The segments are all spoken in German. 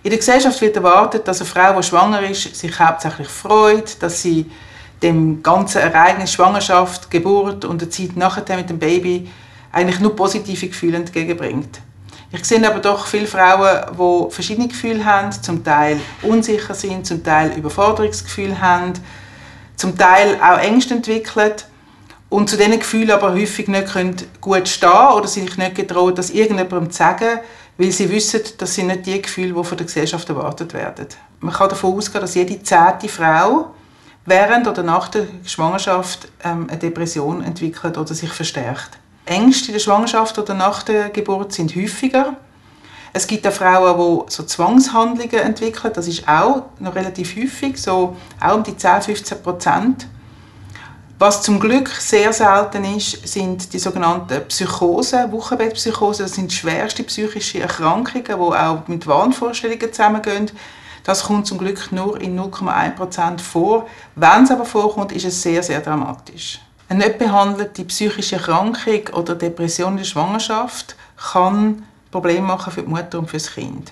In der Gesellschaft wird erwartet, dass eine Frau, die schwanger ist, sich hauptsächlich freut, dass sie dem ganzen Ereignis Schwangerschaft, Geburt und der Zeit nachher mit dem Baby eigentlich nur positive Gefühle entgegenbringt. Ich sehe aber doch viele Frauen, die verschiedene Gefühle haben, zum Teil unsicher sind, zum Teil Überforderungsgefühle haben, zum Teil auch Ängste entwickeln und zu diesen Gefühlen aber häufig nicht gut stehen oder sich nicht getrauen, das irgendjemandem zu sagen, weil sie wissen, das sind nicht die Gefühle, die von der Gesellschaft erwartet werden. Man kann davon ausgehen, dass jede 10. Frau während oder nach der Schwangerschaft eine Depression entwickelt oder sich verstärkt. Ängste in der Schwangerschaft oder nach der Geburt sind häufiger. Es gibt auch Frauen, die so Zwangshandlungen entwickeln. Das ist auch noch relativ häufig, so auch um die 10–15%. Was zum Glück sehr selten ist, sind die sogenannten Psychosen, Wochenbettpsychosen. Das sind schwerste psychische Erkrankungen, die auch mit Wahnvorstellungen zusammengehen. Das kommt zum Glück nur in 0,1% vor. Wenn es aber vorkommt, ist es sehr, sehr dramatisch. Eine nicht behandelte psychische Erkrankung oder Depression in der Schwangerschaft kann Probleme machen für die Mutter und für das Kind.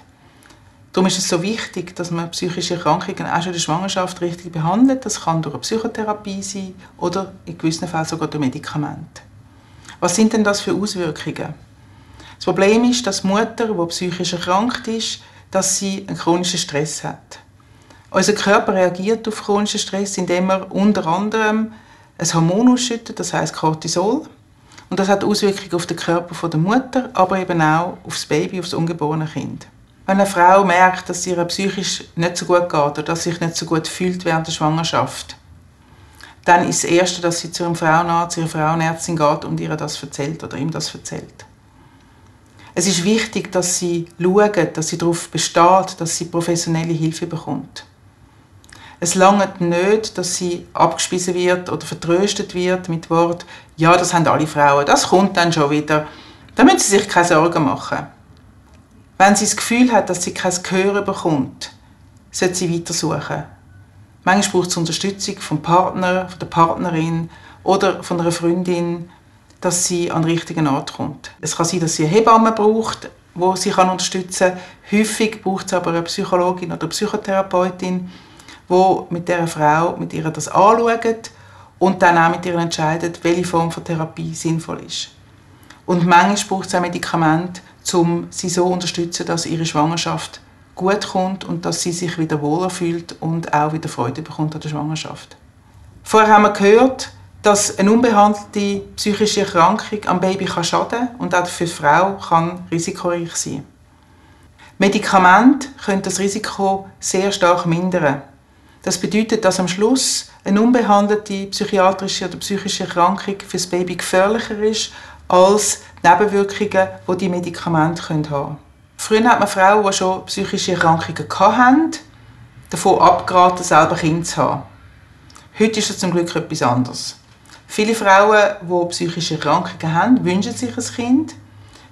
Darum ist es so wichtig, dass man psychische Erkrankungen auch schon in der Schwangerschaft richtig behandelt. Das kann durch eine Psychotherapie sein oder in gewissen Fällen sogar durch Medikamente. Was sind denn das für Auswirkungen? Das Problem ist, dass die Mutter, die psychisch erkrankt ist, dass sie einen chronischen Stress hat. Unser Körper reagiert auf chronischen Stress, indem er unter anderem ein Hormon ausschüttet, das heißt Cortisol. Und das hat Auswirkungen auf den Körper der Mutter, aber eben auch auf das Baby, auf das ungeborene Kind. Wenn eine Frau merkt, dass es ihr psychisch nicht so gut geht oder dass sie sich nicht so gut fühlt während der Schwangerschaft, dann ist das Erste, dass sie zu ihrem Frauenarzt, ihrer Frauenärztin geht und ihr das erzählt oder ihm das erzählt. Es ist wichtig, dass sie schaut, dass sie darauf besteht, dass sie professionelle Hilfe bekommt. Es langt nicht, dass sie abgespiesen wird oder vertröstet wird mit Wort «Ja, das haben alle Frauen, das kommt dann schon wieder». Da müssen sie sich keine Sorgen machen. Wenn sie das Gefühl hat, dass sie kein Gehör bekommt, sollte sie weitersuchen. Manchmal braucht es Unterstützung vom Partner, von der Partnerin oder von einer Freundin, dass sie an den richtigen Ort kommt. Es kann sein, dass sie eine Hebamme braucht, die sie unterstützen kann. Häufig braucht es aber eine Psychologin oder eine Psychotherapeutin, die mit dieser Frau mit ihr das anschaut und dann auch mit ihr entscheidet, welche Form von Therapie sinnvoll ist. Und manchmal braucht es auch Medikamente, um sie so zu unterstützen, dass ihre Schwangerschaft gut kommt und dass sie sich wieder wohler fühlt und auch wieder Freude bekommt an der Schwangerschaft. Vorher haben wir gehört, dass eine unbehandelte psychische Erkrankung am Baby schaden kann und auch für die Frau kann risikoreich sein. Medikamente können das Risiko sehr stark mindern. Das bedeutet, dass am Schluss eine unbehandelte psychiatrische oder psychische Erkrankung für das Baby gefährlicher ist als die Nebenwirkungen, die die Medikamente haben können. Früher hat man Frauen, die schon psychische Erkrankungen hatten, davon abgeraten, selber Kinder zu haben. Heute ist es zum Glück etwas anderes. Viele Frauen, die psychische Erkrankungen haben, wünschen sich ein Kind.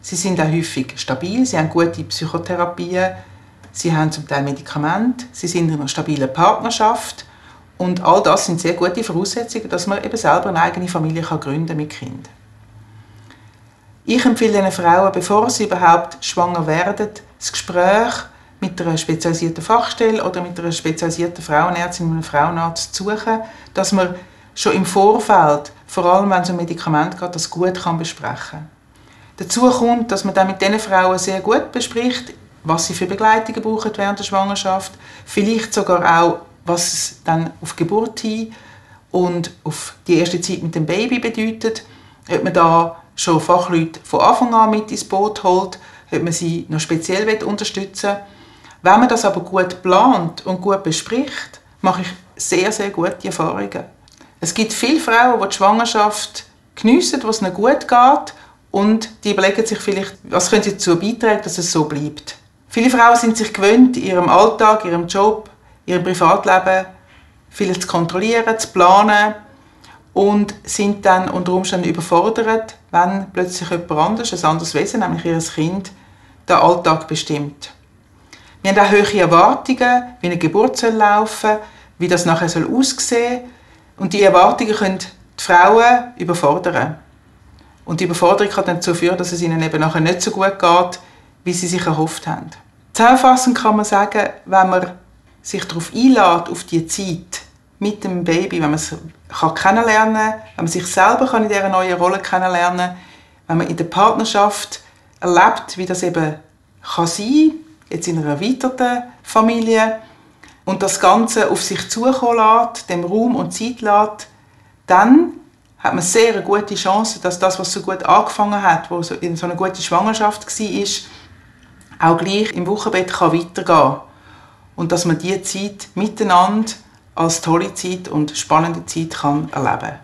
Sie sind auch häufig stabil, sie haben gute Psychotherapien, sie haben zum Teil Medikamente, sie sind in einer stabilen Partnerschaft. Und all das sind sehr gute Voraussetzungen, dass man eben selber eine eigene Familie gründen mit Kind. Ich empfehle den Frauen, bevor sie überhaupt schwanger werden, das Gespräch mit einer spezialisierten Fachstelle oder mit einer spezialisierten Frauenärztin oder einem Frauenarzt zu suchen, dass man schon im Vorfeld, vor allem wenn es um Medikamente geht, das gut besprechen kann. Dazu kommt, dass man dann mit diesen Frauen sehr gut bespricht, was sie für Begleitungen brauchen während der Schwangerschaft, vielleicht sogar auch, was es dann auf die Geburt hin und auf die erste Zeit mit dem Baby bedeutet, ob man da schon Fachleute von Anfang an mit ins Boot holt, ob man sie noch speziell unterstützen will. Wenn man das aber gut plant und gut bespricht, mache ich sehr, sehr gute Erfahrungen. Es gibt viele Frauen, die die Schwangerschaft geniessen, wo es ihnen gut geht und die überlegen sich vielleicht, was können sie dazu beitragen, dass es so bleibt. Viele Frauen sind sich gewöhnt, in ihrem Alltag, ihrem Job, ihrem Privatleben viel zu kontrollieren, zu planen und sind dann unter Umständen überfordert, wenn plötzlich jemand anderes, ein anderes Wesen, nämlich ihr Kind, den Alltag bestimmt. Wir haben auch hohe Erwartungen, wie eine Geburt laufen soll, wie das nachher aussehen soll. Und die Erwartungen können die Frauen überfordern. Und die Überforderung kann dann dazu führen, dass es ihnen eben nachher nicht so gut geht, wie sie sich erhofft haben. Zusammenfassend kann man sagen, wenn man sich darauf einlässt, auf die Zeit mit dem Baby, wenn man es kennenlernen kann, wenn man sich selber in dieser neuen Rolle kennenlernen kann, wenn man in der Partnerschaft erlebt, wie das eben kann sein, jetzt in einer erweiterten Familie, und das Ganze auf sich zukommen lässt, dem Raum und Zeit lässt, dann hat man sehr eine gute Chance, dass das, was so gut angefangen hat, wo so in so eine gute Schwangerschaft war, auch gleich im Wochenbett weitergehen kann. Und dass man diese Zeit miteinander als tolle Zeit und spannende Zeit erleben kann.